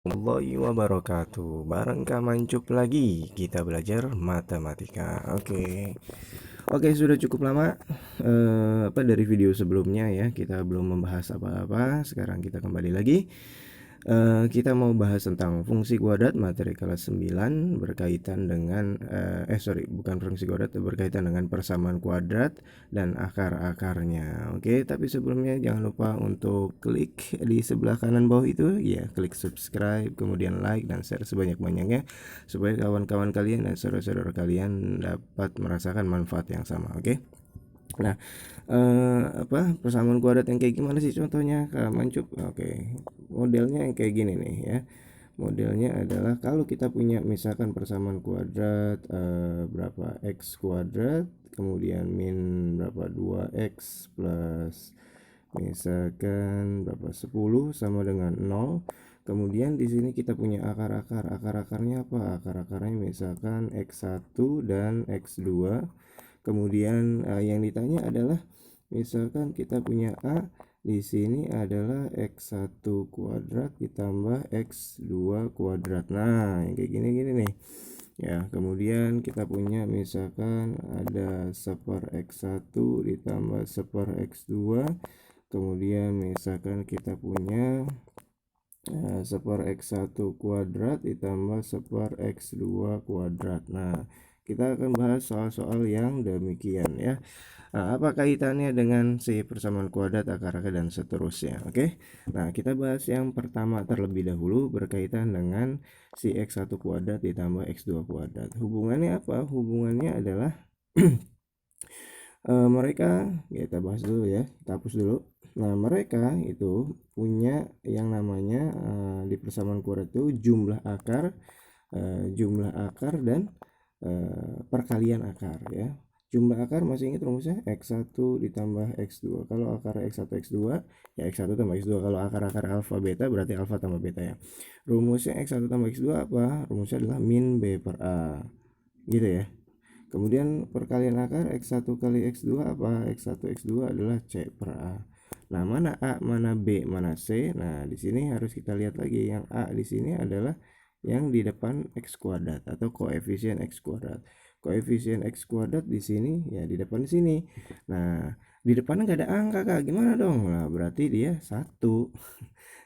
Warahmatullahi wabarakatuh. Bareng Kak Mancup lagi kita belajar matematika. Oke, sudah cukup lama dari video sebelumnya ya. Kita belum membahas apa-apa. Sekarang kita kembali lagi. Kita mau bahas tentang fungsi kuadrat materi kelas 9 berkaitan dengan bukan fungsi kuadrat, berkaitan dengan persamaan kuadrat dan akar-akarnya. Oke, tapi sebelumnya jangan lupa untuk klik di sebelah kanan bawah itu ya, klik subscribe, kemudian like dan share sebanyak-banyaknya supaya kawan-kawan kalian dan saudara-saudara kalian dapat merasakan manfaat yang sama. Oke. Nah, persamaan kuadrat yang kayak gimana sih contohnya, Kak Mancup? Oke, modelnya yang kayak gini nih ya. Modelnya adalah kalau kita punya misalkan persamaan kuadrat berapa x kuadrat, kemudian min berapa 2x plus misalkan berapa 10 sama dengan 0. Kemudian di sini kita punya akar-akar. Akar-akarnya apa? Akar-akarnya misalkan x1 dan x2. Kemudian yang ditanya adalah misalkan kita punya A, di sini adalah x1 kuadrat ditambah x2 kuadrat. Nah, yang kayak gini-gini nih. Ya, kemudian kita punya misalkan ada seper x1 ditambah seper x2. Kemudian misalkan kita punya seper x1 kuadrat ditambah seper x2 kuadrat. Nah, kita akan bahas soal-soal yang demikian ya. Nah, apa kaitannya dengan si persamaan kuadrat, akar-akar dan seterusnya? Oke. Nah, kita bahas yang pertama terlebih dahulu berkaitan dengan si x1 kuadrat ditambah x2 kuadrat. Hubungannya apa? Hubungannya adalah mereka, ya kita bahas dulu ya, kita hapus dulu. Nah, mereka itu punya yang namanya di persamaan kuadrat itu jumlah akar dan perkalian akar ya. Jumlah akar masih ingat rumusnya x1 ditambah x2. Kalau akar x1 x2 ya x1 tambah x2. Kalau akar-akar alfa beta berarti alfa tambah beta ya. Rumusnya x1 tambah x2 apa? Rumusnya adalah min b per a. Gitu ya. Kemudian perkalian akar x1 kali x2 apa? x1 x2 adalah c per a. Nah, mana a, mana b, mana c? Nah, di sini harus kita lihat lagi. Yang a di sini adalah yang di depan x kuadrat atau koefisien x kuadrat. Koefisien x kuadrat di sini ya di depan sini. Nah, di depannya nggak ada angka, Kak. Gimana dong? Nah, berarti dia 1.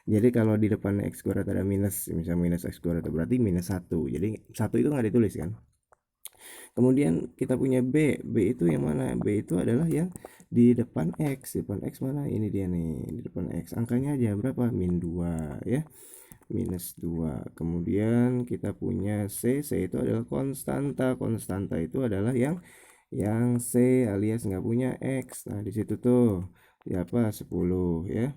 Jadi kalau di depan x kuadrat ada minus, misalnya minus x kuadrat berarti minus 1. Jadi 1 itu nggak ditulis kan? Kemudian kita punya B. B itu yang mana? B itu adalah yang di depan X. Di depan X mana? Ini dia nih. Di depan X. Angkanya aja berapa? Min 2 ya. Minus 2. Kemudian kita punya C. C itu adalah konstanta. Konstanta itu adalah yang C alias nggak punya X. Nah, di situ tuh. Ya apa? 10 ya.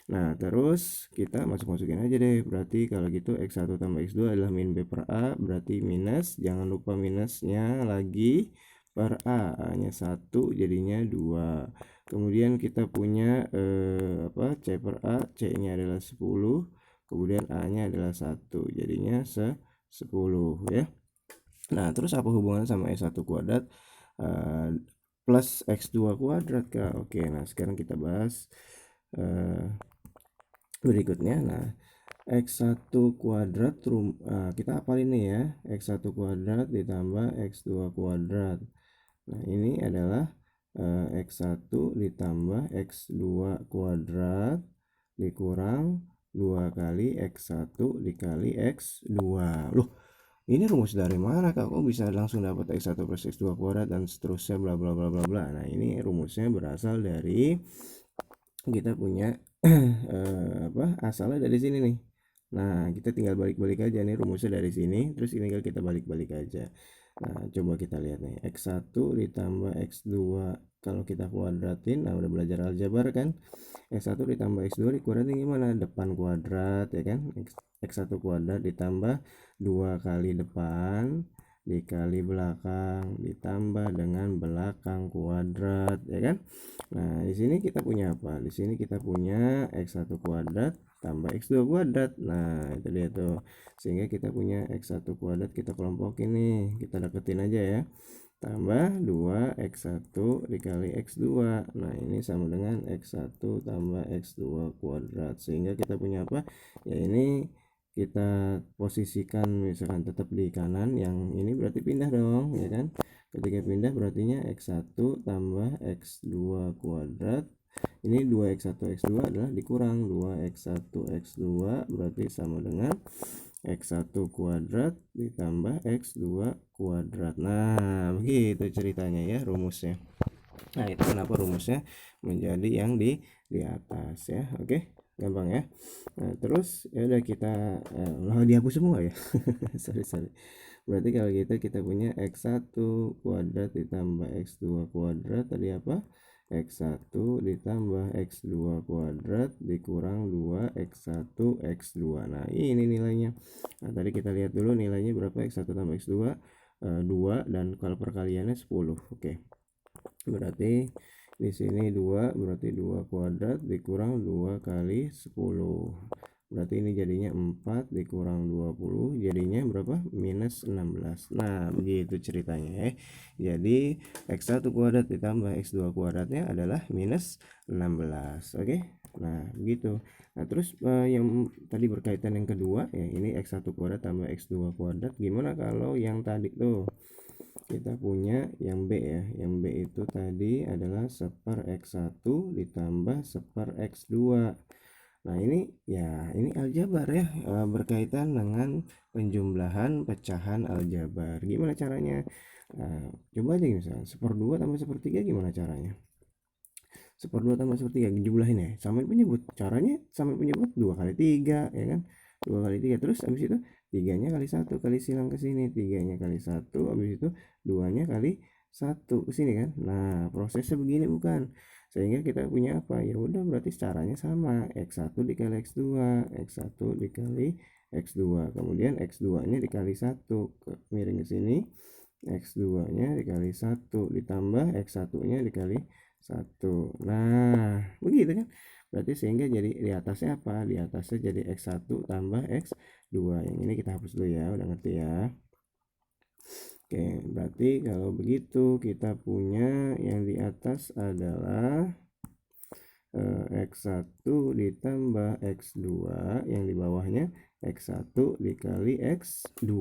Nah, terus kita masukin aja deh. Berarti kalau gitu X1 tambah X2 adalah min B per A. Berarti minus. Jangan lupa minusnya lagi per A. A-nya 1 jadinya 2. Kemudian kita punya C per A. C-nya adalah 10. Kemudian A-nya adalah 1. Jadinya 10 ya. Nah, terus apa hubungannya sama S1 kuadrat plus X2 kuadrat, Kak? Oke, nah sekarang kita bahas berikutnya. Nah, x1 kuadrat kita hafal ini ya, x1 kuadrat ditambah x2 kuadrat. Nah, ini adalah x1 ditambah x2 kuadrat dikurang 2 kali x1 dikali x2. Loh, ini rumus dari mana, Kak? Kok bisa langsung dapat x1 plus x2 kuadrat dan seterusnya bla bla bla bla bla. Nah, ini rumusnya berasal dari kita punya asalnya dari sini nih. Nah, kita tinggal balik-balik aja nih, rumusnya dari sini, terus ini tinggal kita balik-balik aja. Nah, coba kita lihat nih, x1 ditambah x2 kalau kita kuadratin. Nah, udah belajar aljabar kan. X1 ditambah x2 dikuadratin gimana? Depan kuadrat ya kan. X1 kuadrat ditambah 2 kali depan dikali belakang ditambah dengan belakang kuadrat ya kan. Nah, di sini kita punya apa? Di sini kita punya x1 kuadrat tambah x2 kuadrat. Nah, itu dia tuh. Sehingga kita punya x1 kuadrat kita kelompokin nih. Kita deketin aja ya. Tambah 2x1 dikali x2. Nah, ini sama dengan x1 tambah x2 kuadrat. Sehingga kita punya apa? Ya ini kita posisikan misalkan tetap di kanan, yang ini berarti pindah dong ya kan. Ketika pindah berartinya x1 tambah x2 kuadrat, ini 2x1 x2 adalah dikurang 2x1 x2 berarti sama dengan x1 kuadrat ditambah x2 kuadrat. Nah begitu ceritanya ya, rumusnya. Nah itu kenapa rumusnya menjadi yang di atas ya. Oke, gampang ya. Nah terus ya udah kita dihapus semua ya. sorry. Berarti kalau gitu kita punya x1 kuadrat ditambah x2 kuadrat tadi apa? X1 ditambah X2 kuadrat dikurang 2 X1 X2. Nah ini nilainya. Nah tadi kita lihat dulu nilainya berapa. X1 tambah X2 2, dan kalau perkaliannya 10. Oke, berarti di sini 2, berarti 2 kuadrat dikurang 2 kali 10, berarti ini jadinya 4 dikurang 20 jadinya berapa? Minus 16. Nah begitu ceritanya ya. Jadi x1 kuadrat ditambah x2 kuadratnya adalah minus 16. Oke, nah begitu. Nah terus yang tadi berkaitan yang kedua ya, ini x1 kuadrat tambah x2 kuadrat. Gimana kalau yang tadi tuh kita punya yang B ya. Yang B itu tadi adalah 1/x1 ditambah 1/x2. Nah ini ya, ini aljabar ya, berkaitan dengan penjumlahan pecahan aljabar. Gimana caranya? Coba aja misalnya 1/2 tambah 1/3 gimana caranya? 1/2 tambah 1/3 jumlahin ya, samain penyebut. Caranya samain penyebut 2 kali 3 ya kan, 2 kali 3, terus habis itu 3-nya kali 1 kali silang ke sini, 3-nya kali 1, habis itu 2-nya kali 1 ke sini kan. Nah prosesnya begini bukan, sehingga kita punya apa ya, udah berarti caranya sama, x1 dikali x2, x1 dikali x2, kemudian x2 nya dikali 1 miring ke sini, x2 nya dikali 1 ditambah x1 nya dikali 1. Nah begitu kan, berarti sehingga jadi di atasnya apa, di atasnya jadi x1 tambah x2. Yang ini kita hapus dulu ya, udah ngerti ya. Oke, berarti kalau begitu kita punya yang di atas adalah x1 ditambah x2, yang di bawahnya x1 dikali x2.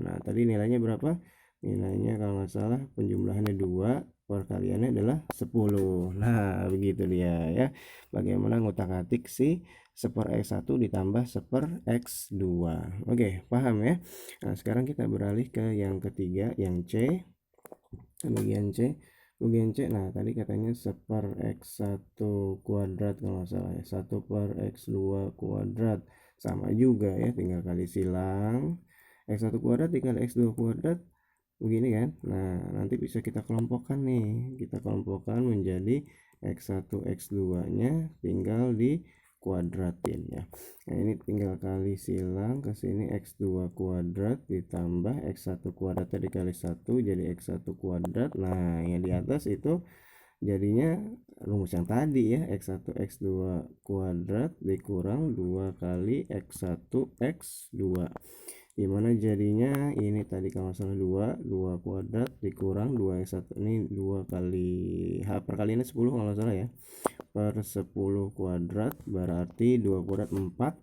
Nah tadi nilainya berapa? Nilainya kalau nggak salah penjumlahannya 2, perkaliannya adalah 10. Nah begitu dia ya, bagaimana ngutak-atik si 1/x1 ditambah 1/x2. Oke, paham ya. Nah sekarang kita beralih ke yang ketiga, yang C, bagian C. Nah tadi katanya 1/x1 kuadrat kalau nggak salah ya, 1/x2 kuadrat, sama juga ya, tinggal kali silang. X1 kuadrat dikali x2 kuadrat begini kan. Nah nanti bisa kita kelompokkan nih, kita kelompokkan menjadi x1 x2 nya tinggal di kuadratin ya. Nah ini tinggal kali silang ke sini, x2 kuadrat ditambah x1 kuadratnya dikali 1 jadi x1 kuadrat. Nah yang di atas itu jadinya rumus yang tadi ya, x1 x2 kuadrat dikurang 2 kali x1 x2, dimana jadinya ini tadi kalau salah 2 kuadrat dikurang 2x1, ini 2 kali perkaliannya 10 kalau salah ya, per 10 kuadrat berarti 2 kuadrat 4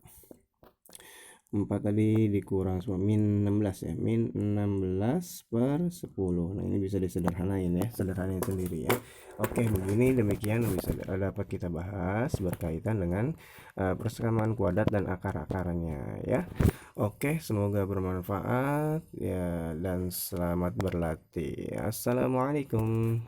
tadi dikurang semua min 16 ya, min 16 per 10. Nah ini bisa disederhanain ya, sederhanain sendiri ya. Oke, begini demikian bisa dapat kita bahas berkaitan dengan persamaan kuadrat dan akar-akarnya ya. Oke, semoga bermanfaat ya, dan selamat berlatih. Assalamualaikum.